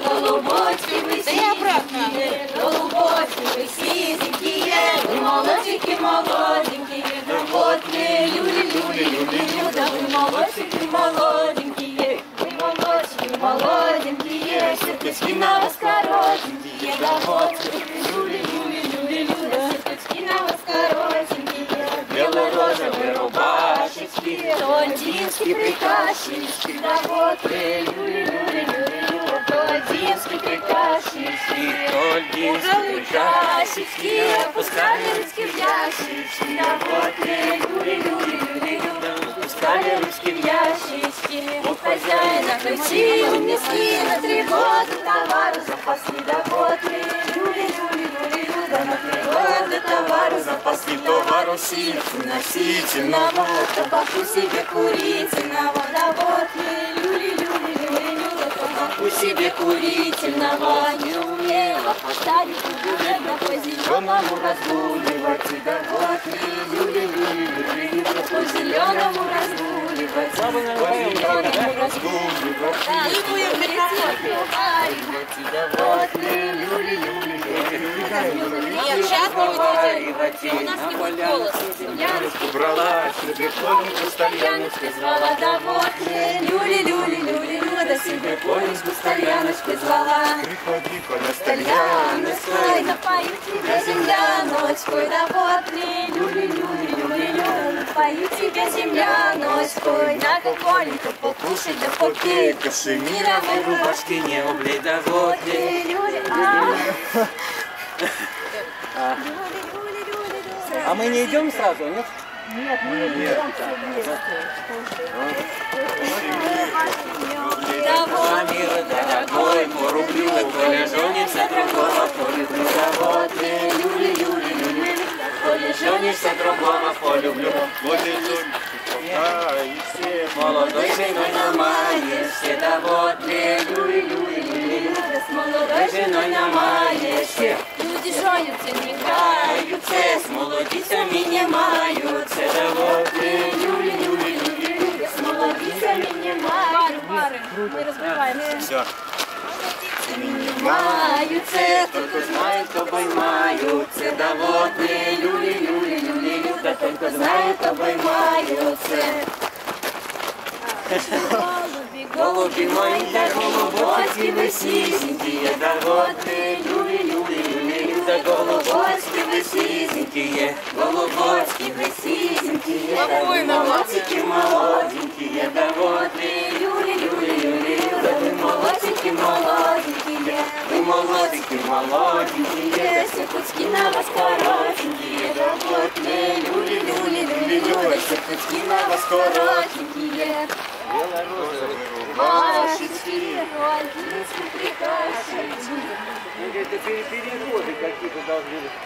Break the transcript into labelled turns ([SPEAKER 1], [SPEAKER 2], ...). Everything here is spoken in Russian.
[SPEAKER 1] голубочки вы сизенькие, голубочки вы сизенькие, вы молоденькие, молоденькие, да вот люли-люли-люли-лю, да вы молоденькие, молоденькие, вы молоденькие, молоденькие, сердечки на вас коротенькие, да вот люли-люли-люли-лю, да сердечки на вас коротенькие, бело-розовые рубашечки, тончинские приказчики, да вот люли-люли-люли-лю, тончинские приказчики, тончинские приказчики, опускали ручки в ящички, да вот люли-люли-люли-лю, опускали ручки в ящички, у хозяина ключи унесли, на 3 года товару запасли, да вот люли-люли-люли-лю, да на 3 года товару запасли, товару сильного, табаку себе курительного, да вот люли-люли-люли-лю, табаку себе курительного, не умела поставить удобно по зеленому разгуливать, да вот люли-люли-люли-лю, по зеленому разгуливать, по зеленому разгуливать, да вот люли-люли-люли-лю,
[SPEAKER 2] Нет, сейчас у нас не будет голоса.
[SPEAKER 3] Убрала, себе конюшку стояночкой звала,
[SPEAKER 1] да вот люли-люли-люли-лю, да себе конюшку стояночкой звала.
[SPEAKER 3] приходи, Коля,
[SPEAKER 1] Стояночкой, напою тебя земляночкой, да вот люли-люли-люли-лю, напою тебя земляночкой, да какой-нибудь покушать, да попей,
[SPEAKER 3] кашемировой рубашки не облей, да вот
[SPEAKER 2] А мы не идем сразу, нет?
[SPEAKER 1] Нет, мы не идем
[SPEAKER 3] Мир дорогой, по рублю, Коля женится другого, по люблю, да вот люли-люли-люли, Коля женится другого, полюблю, и все молодой женой намаешься, да вот люли-люли-люли,
[SPEAKER 1] с молодой
[SPEAKER 3] женой намаешься.
[SPEAKER 1] люди женятся, не
[SPEAKER 3] Каються, с молодицями не маються, да вот люли-люли-люли,
[SPEAKER 1] с молодицами не маю. Пары, мы разбиваемся.
[SPEAKER 3] все.
[SPEAKER 1] Маються,
[SPEAKER 3] Только знают, кто поймаются, да вот люли-люли-люли, да только знают, кто поймаются. Голуби мои, да голубочки вы сизенькие, да вот люли-люли-люли, да голубочки вы сизенькие, голубочки вы сизенькие, да вы молоденькие, молоденькие, да вот люли-люли-люли, да вы молоденькие, молоденькие, вы молоденькие, молоденькие, сердечки на вас коротенькие, да вот люли-люли-люли, сердечки на вас коротенькие.
[SPEAKER 1] Машечки, родинские приказчики.
[SPEAKER 2] Это переходы какие-то должны быть.